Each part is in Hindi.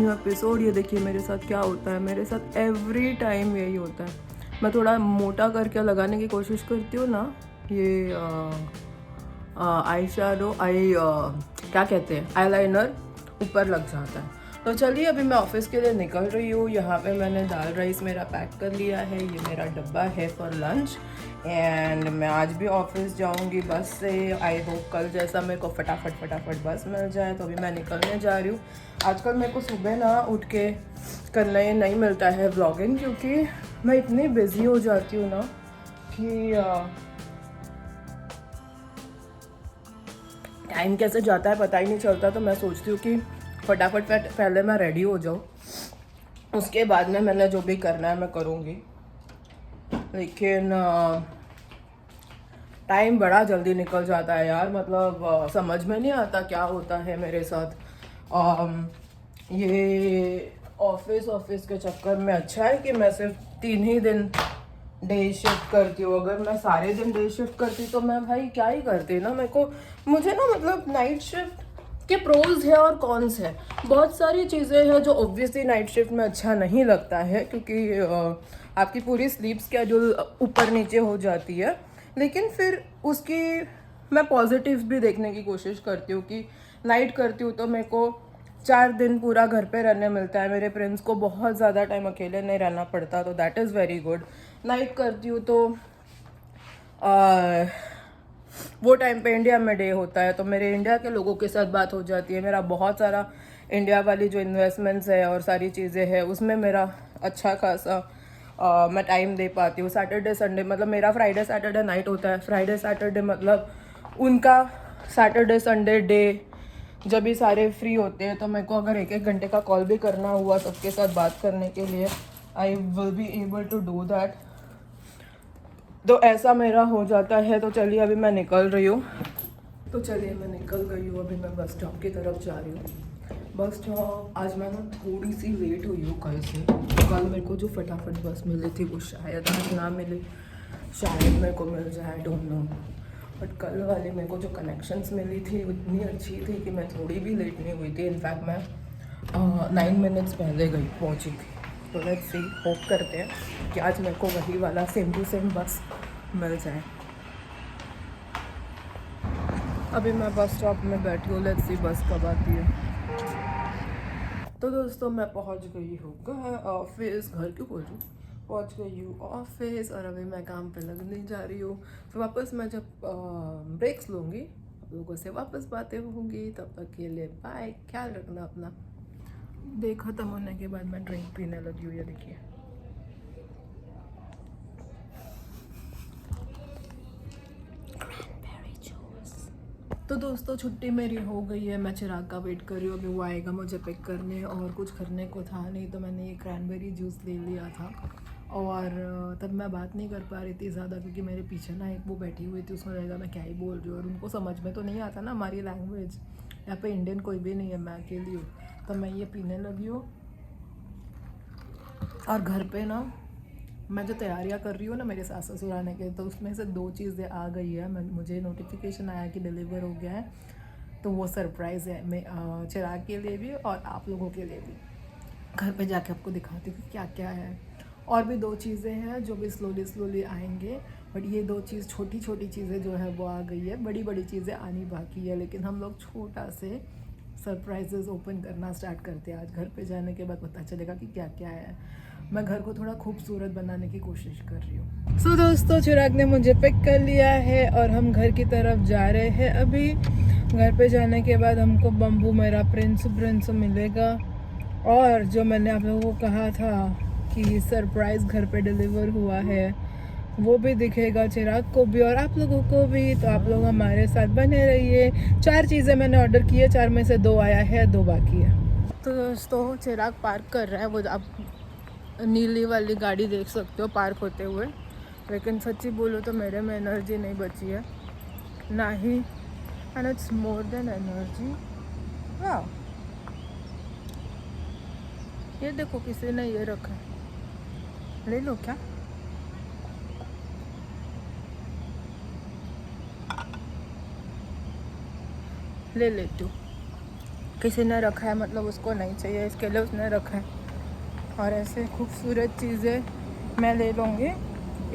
New episode. ये देखिए मेरे साथ क्या होता है, मेरे साथ एवरी टाइम यही होता है। मैं थोड़ा मोटा करके लगाने की कोशिश करती हूँ ना, ये आई शैडो क्या कहते हैं, आईलाइनर ऊपर लग जाता है। तो चलिए अभी मैं ऑफिस के लिए निकल रही हूँ। यहाँ पे मैंने दाल राइस मेरा पैक कर लिया है, ये मेरा डब्बा है फॉर लंच। एंड मैं आज भी ऑफिस जाऊँगी बस से। आई होप कल जैसा मेरे को फटाफट बस मिल जाए। तो अभी मैं निकलने जा रही हूँ। आजकल मेरे को सुबह ना उठ के करने नहीं मिलता है व्लॉगिंग, क्योंकि मैं इतनी बिजी हो जाती हूँ ना कि टाइम कैसे जाता है पता ही नहीं चलता। तो मैं सोचती हूँ कि फटाफट पहले मैं रेडी हो जाऊँ, उसके बाद में मैंने जो भी करना है मैं करूँगी। लेकिन टाइम बड़ा जल्दी निकल जाता है यार, मतलब समझ में नहीं आता क्या होता है मेरे साथ। ये ऑफिस के चक्कर में अच्छा है कि मैं सिर्फ 3 ही दिन डे शिफ्ट करती हूँ। अगर मैं सारे दिन डे शिफ्ट करती तो मैं भाई क्या ही करती ना। मुझे ना मतलब नाइट शिफ्ट के प्रोज है और कॉन्स है। बहुत सारी चीज़ें हैं जो ऑब्वियसली नाइट शिफ्ट में अच्छा नहीं लगता है, क्योंकि आपकी पूरी स्लीप स्केड्यूल ऊपर नीचे हो जाती है। लेकिन फिर उसकी मैं पॉजिटिव्स भी देखने की कोशिश करती हूँ कि नाइट करती हूँ तो मेरे को 4 दिन पूरा घर पे रहने मिलता है। मेरे फ्रेंड्स को बहुत ज़्यादा टाइम अकेले नहीं रहना पड़ता, तो that is very good. Night करती हूँ तो वो टाइम पे इंडिया में डे होता है, तो मेरे इंडिया के लोगों के साथ बात हो जाती है। मेरा बहुत सारा इंडिया वाली जो इन्वेस्टमेंट्स है और सारी चीज़ें हैं उसमें मेरा अच्छा खासा मैं टाइम दे पाती हूँ। सैटरडे संडे मतलब मेरा फ्राइडे सैटरडे नाइट होता है। फ्राइडे सैटरडे मतलब उनका सैटरडे संडे डे। जब भी सारे फ्री होते हैं तो मेरे को अगर 1-1 घंटे का कॉल भी करना हुआ सबके साथ बात करने के लिए, I will be able to do that. तो ऐसा मेरा हो जाता है। तो चलिए अभी मैं निकल रही हूँ। तो चलिए मैं निकल गई हूँ, अभी मैं बस स्टॉप की तरफ जा रही हूँ। बस स्टॉप आज मैं ना थोड़ी सी लेट हुई हूँ कल से। कल मेरे को जो फटाफट बस मिली थी वो शायद आज ना मिले, शायद मेरे को मिल जाए, डोंट नो। बट कल वाली मेरे को जो कनेक्शंस मिली थी उतनी अच्छी थी कि मैं थोड़ी भी लेट नहीं हुई थी। इनफैक्ट मैं 9 मिनट्स पहले पहुँची थी। तो लेट्स सी, होप करते हैं कि आज मेरे को वही वाला सेम टू सेम बस मिल जाए। अभी मैं बस स्टॉप में बैठी हूँ, लेट्स सी बस कब आती है। तो दोस्तों मैं पहुँच गई हूँ ऑफिस, घर क्यों बोल रही हूँ, पहुँच गई हूँ ऑफिस। और अभी मैं काम पे लगने जा रही हूँ। फिर वापस मैं जब ब्रेक्स लूँगी आप लोगों से वापस बातें होंगी। तब तक के लिए बाय, ख्याल रखना अपना। डे ख़त्म होने के बाद मैं ड्रिंक पीने लगी हूँ, ये देखिए। तो दोस्तों छुट्टी मेरी हो गई है। मैं चिराग का वेट कर रही हूँ, अभी वो आएगा मुझे पिक करने। और कुछ करने को था नहीं तो मैंने ये क्रैनबेरी जूस ले लिया था। और तब मैं बात नहीं कर पा रही थी ज़्यादा, क्योंकि मेरे पीछे ना एक वो बैठी हुई थी, उसमें रहेगा मैं क्या ही बोल रही हूँ। और उनको समझ में तो नहीं आता ना हमारी लैंग्वेज। यहाँ पे इंडियन कोई भी नहीं है, मैं अकेली हूँ। तो मैं ये पीने लगी हूँ। और घर पे ना मैं जो तैयारियां कर रही हूँ ना मेरे सास ससुर आने के, तो उसमें से 2 चीज़ें आ गई है। मुझे नोटिफिकेशन आया कि डिलीवर हो गया है। तो वो सरप्राइज़ है मैं चिराग के लिए भी और आप लोगों के लिए भी। घर पे जाके आपको दिखाती हूँ कि क्या क्या है। और भी 2 चीज़ें हैं जो भी स्लोली आएंगे। बट ये 2 चीज़ छोटी छोटी चीज़ें जो है वो आ गई है। बड़ी बड़ी चीज़ें आनी बाकी है, लेकिन हम लोग छोटा से सरप्राइजेज़ ओपन करना स्टार्ट करते हैं। आज घर पे जाने के बाद पता चलेगा कि क्या क्या है। मैं घर को थोड़ा खूबसूरत बनाने की कोशिश कर रही हूँ। सो दोस्तों चिराग ने मुझे पिक कर लिया है और हम घर की तरफ जा रहे हैं। अभी घर पे जाने के बाद हमको बम्बू मेरा प्रिंस मिलेगा। और जो मैंने आप लोगों को कहा था कि सरप्राइज़ घर पे डिलीवर हुआ है वो भी दिखेगा चिराग को भी और आप लोगों को भी। तो आप लोग हमारे साथ बने रहिए। 4 चीज़ें मैंने ऑर्डर की है, 4 में से 2 आया है, 2 बाकी है। तो दोस्तों चिराग पार्क कर रहा है, वो आप नीली वाली गाड़ी देख सकते हो पार्क होते हुए। लेकिन सच्ची बोलो तो मेरे में एनर्जी नहीं बची है ना ही, and it's more than energy. वाह, ये देखो किसी ने ये रखा, ले लो क्या? ले लेती हूँ, किसी ने रखा है, मतलब उसको नहीं चाहिए, इसके लिए उसने रखा है। और ऐसे खूबसूरत चीज़ें मैं ले लूँगी।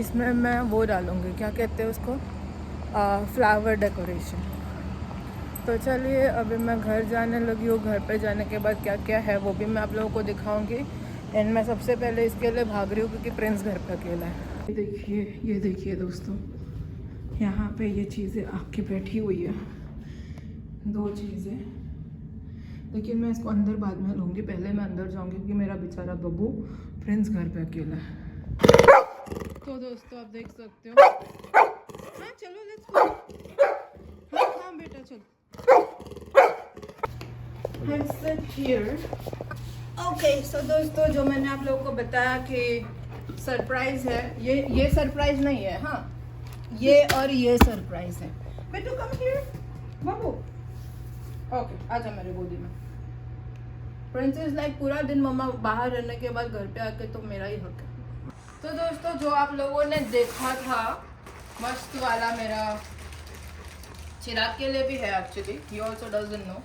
इसमें मैं वो डालूँगी, क्या कहते हैं उसको, फ्लावर डेकोरेशन। तो चलिए अभी मैं घर जाने लगी हूँ। घर पे जाने के बाद क्या क्या है वो भी मैं आप लोगों को दिखाऊंगी। एंड मैं सबसे पहले इसके लिए भाग रही हूँ क्योंकि प्रिंस घर पे अकेला है। ये देखिए दोस्तों, यहाँ पे ये चीज़ें आके बैठी हुई है, 2 चीज़ें। लेकिन मैं इसको अंदर बाद में लूँगी, पहले मैं अंदर जाऊँगी क्योंकि मेरा बेचारा बब्बू प्रिंस घर पे अकेला है। तो दोस्तों आप देख सकते हो। हाँ चलो लेट्स गो। हाँ बेटा चलो। ओके सो दोस्तों, जो मैंने आप लोगों को बताया कि सरप्राइज है, ये सरप्राइज नहीं है। हाँ ये और ये सरप्राइज है। बेटू कम हियर बाबू। ओके आजा मेरे गोदी में। प्रिंसेस लाइक पूरा दिन मम्मा बाहर रहने के बाद घर पे आके तो मेरा ही हक है। तो दोस्तों जो आप लोगों ने देखा था मस्त वाला, मेरा चिराग के लिए भी है actually, he also doesn't know,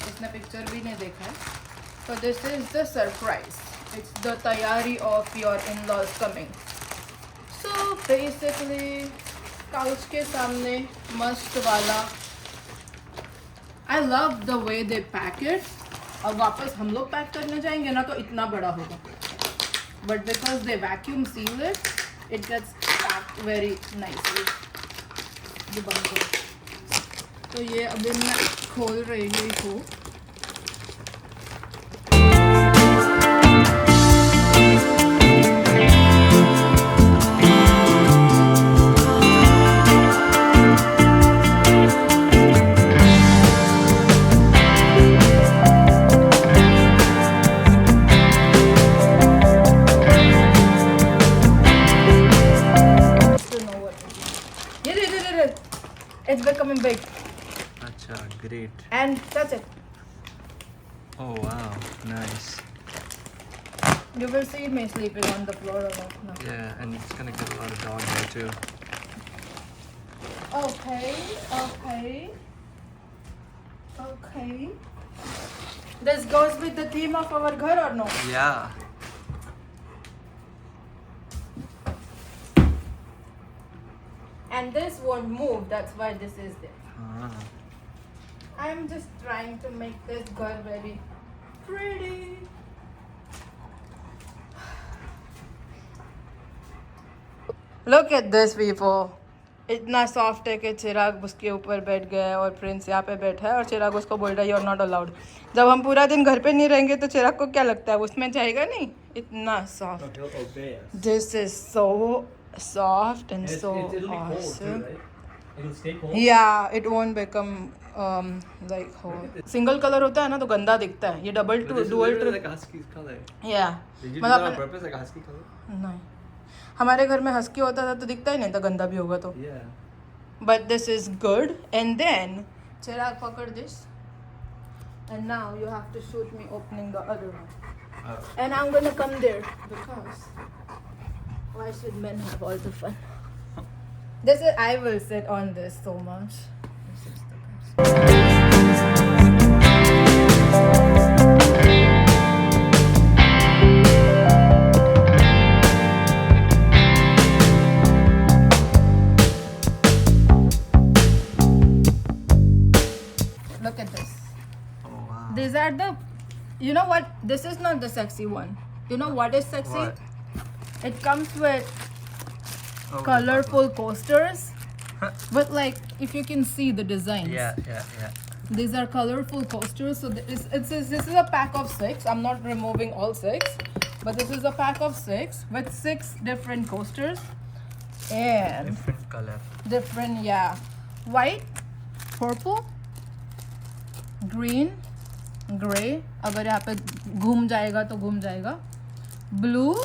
इसने पिक्चर भी नहीं देखा है। तो this is the surprise, it's the तैयारी of your in laws coming. So basically couch के सामने मस्त वाला, I love the way they pack it. और वापस हम लोग पैक करने जाएंगे ना तो इतना बड़ा होगा, but because they vacuum seal it, it gets packed very nicely. ये बंद करो। तो ये अभी मैं खोल रही हूँ। It's becoming big. Acha, great. And touch it. Oh wow, nice. You will see me sleeping on the floor or not now. Yeah, and it's gonna get a lot of dog hair too. Okay. This goes with the theme of our ghar or no? Yeah. And this won't move, that's why this is there. Ah. I'm just trying to make this ghar very pretty. Look at this people. इतना सॉफ्ट है कि चिराग उसके ऊपर बैठ गया है और प्रिंस यहाँ पे बैठा है और चिराग उसको बोल रहा है यू आर नॉट अलाउड। जब हम पूरा दिन घर पे नहीं रहेंगे तो चिराग को क्या लगता है उसमें जाएगा नहीं? इतना soft. This is so soft and so awesome. It'll stay cold. Yeah, it won't become like whole. Single color होता है ना तो गंदा दिखता है, ये double But this is dual literally like a husky color. yeah. Did you do that on purpose, like a husky color? नहीं, हमारे घर में हस्की होता था तो दिखता ही नहीं था, गंदा भी होगा तो। Yeah. But this is good. And then चिराग पकड़ this, and now you have to shoot me opening the other one. And I'm gonna come there because why should men have all the fun? This is, I will sit on this so much. This is the best. Look at this. Oh wow. These are the, you know what? This is not the sexy one. You know what is sexy? What? It comes with Oh, colorful coasters. But like, if you can see the designs. Yeah. These are colorful coasters. So this is a pack of 6. I'm not removing all 6, but this is a pack of 6 with 6 different coasters and Different color. different, yeah, white, purple, green, gray. अगर यहाँ पे घूम जाएगा तो घूम जाएगा. Blue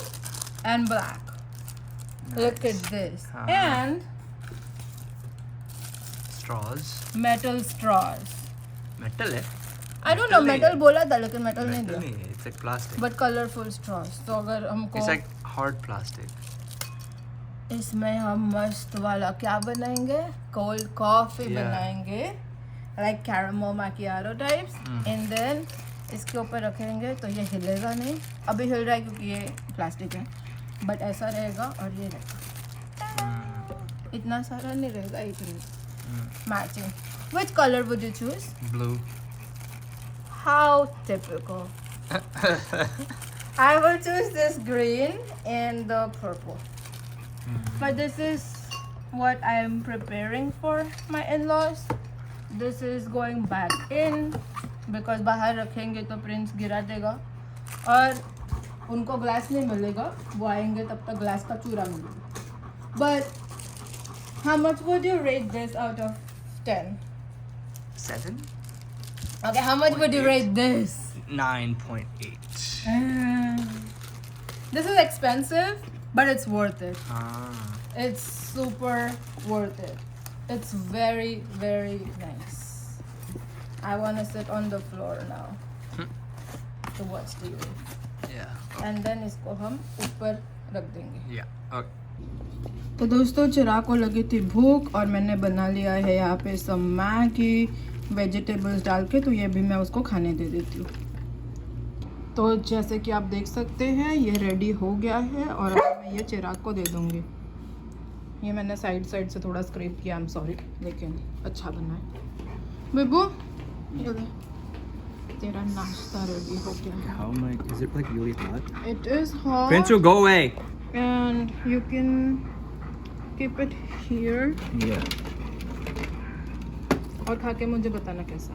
and black. Look at this. And Straws. metal straws. Metal है? I don't know, नहीं metal है। बोला था लेकिन metal नहीं Metal दिया. नहीं है, it's like plastic. But colorful straws. तो अगर हमको It's like hard plastic. इसमें हम मस्त वाला क्या बनाएंगे, कोल्ड कॉफी Yeah. बनाएंगे like caramel macchiato types and then इसके ऊपर रखेंगे तो ये हिलेगा नहीं, अभी हिल रहा है क्योंकि ये प्लास्टिक है, बट ऐसा रहेगा और ये रहेगा, इतना सारा नहीं रहेगा, एक रहेगा matching. Which colour would you choose? Blue. How typical. I will choose this green and the purple. But this is what I am preparing for my in-laws. This is going back in because बाहर रखेंगे तो प्रिंस गिरा देगा और उनको ग्लास नहीं मिलेगा, वो आएंगे तब तक ग्लास का चूरा मिलेगा। But how much would you rate this out of 10? 7? Okay, how much would you rate this? 9.8. This is expensive, but it's worth it. Ah. It's super worth it. It's very, very nice. I want to sit on the floor now to watch TV. Yeah. And then इसको हम ऊपर रख देंगे। Yeah. Okay. तो दोस्तों चिराग को लगी थी भूख और मैंने बना लिया है यहाँ पे सब मैगी वेजिटेबल्स डाल के, तो ये भी मैं उसको खाने दे देती हूँ। तो जैसे कि आप देख सकते हैं ये रेडी हो गया है और अब मैं ये चिराग को दे दूँगी। ये मैंने साइड से थोड़ा स्क्रैप किया, आई एम सॉरी, लेकिन अच्छा बना है। बेबू ये ले, तेरा नाश्ता रेडी हो गया है। How am I? Is it like really hot? It is hot Prince, go away. and you can keep it here Yeah. और खा के मुझे बताना कैसा।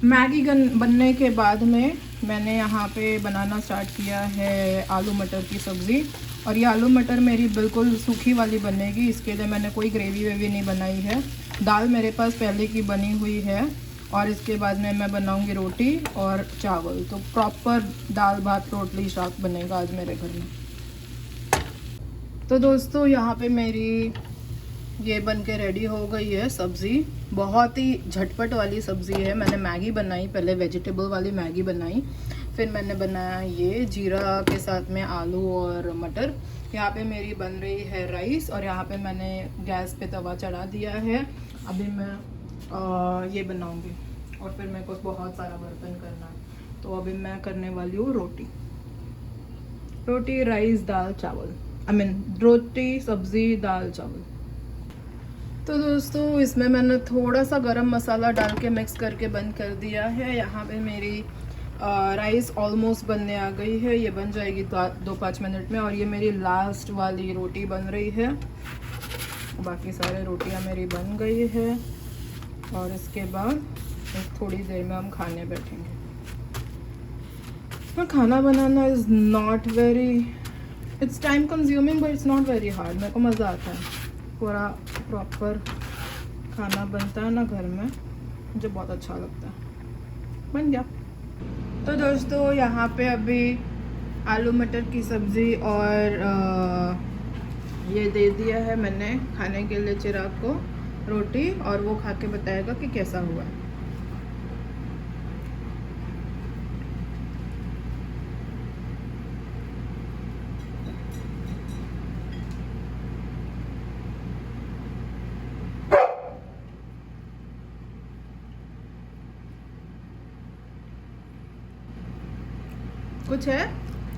मैगी बनने के बाद में मैंने यहाँ पे बनाना स्टार्ट किया है आलू मटर की सब्ज़ी, और ये आलू मटर मेरी बिल्कुल सूखी वाली बनेगी, इसके लिए मैंने कोई ग्रेवी वेवी नहीं बनाई है। दाल मेरे पास पहले की बनी हुई है और इसके बाद में मैं बनाऊँगी रोटी और चावल, तो प्रॉपर दाल भात रोटली शाक बनेगा आज मेरे घर में। तो दोस्तों यहाँ पे मेरी ये बन के रेडी हो गई है सब्ज़ी, बहुत ही झटपट वाली सब्ज़ी है। मैंने मैगी बनाई, पहले वेजिटेबल वाली मैगी बनाई, फिर मैंने बनाया ये जीरा के साथ में आलू और मटर। यहाँ पे मेरी बन रही है राइस और यहाँ पे मैंने गैस पे तवा चढ़ा दिया है। अभी मैं ये बनाऊँगी और फिर मेरे को बहुत सारा बर्तन करना है, तो अभी मैं करने वाली हूँ रोटी राइस दाल चावल, रोटी सब्ज़ी दाल चावल। तो दोस्तों इसमें मैंने थोड़ा सा गरम मसाला डाल के मिक्स करके बंद कर दिया है। यहाँ पे मेरी राइस ऑलमोस्ट बनने आ गई है, ये बन जाएगी 2-5 मिनट में। और ये मेरी लास्ट वाली रोटी बन रही है, बाकी सारे रोटियाँ मेरी बन गई है और इसके बाद थोड़ी देर में हम खाने बैठेंगे। पर खाना बनाना is not very, it's time consuming but it's not very hard. मेरे को मज़ा आता है, पूरा प्रॉपर खाना बनता है ना घर में, मुझे बहुत अच्छा लगता है। बन गया। तो दोस्तों यहाँ पे अभी आलू मटर की सब्ज़ी और ये दे दिया है मैंने खाने के लिए चिराग को रोटी, और वो खा के बताएगा कि कैसा हुआ है। कुछ है?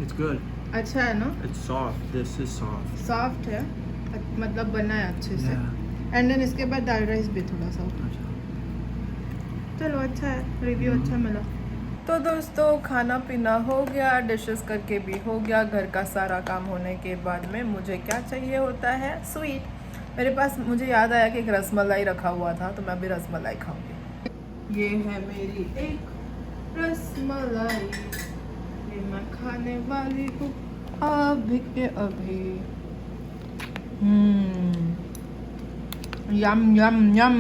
It's good. अच्छा है ना? It's soft. This is soft. Soft है, मतलब बना है अच्छे से। Yeah. एंड देन इसके बाद दाल राइस भी थोड़ा सा। चलो अच्छा है, रिव्यू अच्छा मिला। तो दोस्तों खाना पीना हो गया, डिशेस करके भी हो गया, घर का सारा काम होने के बाद में मुझे क्या चाहिए होता है स्वीट। मेरे पास मुझे याद आया कि एक रसमलाई रखा हुआ था, तो मैं अभी रसमलाई खाऊंगी। ये है मेरी एक रसमलाई, ये मैं खाने वाली हूँ अभी के अभी। यम यम यम।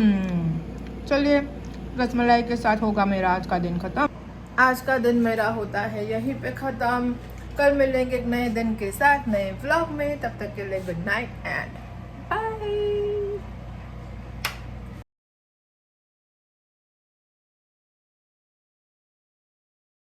चलिए रसमलाई के साथ होगा मेरा आज का दिन ख़त्म। आज का दिन मेरा होता है यहीं पे ख़त्म। कल मिलेंगे एक नए दिन के साथ नए व्लॉग में, तब तक के लिए गुड नाइट एंड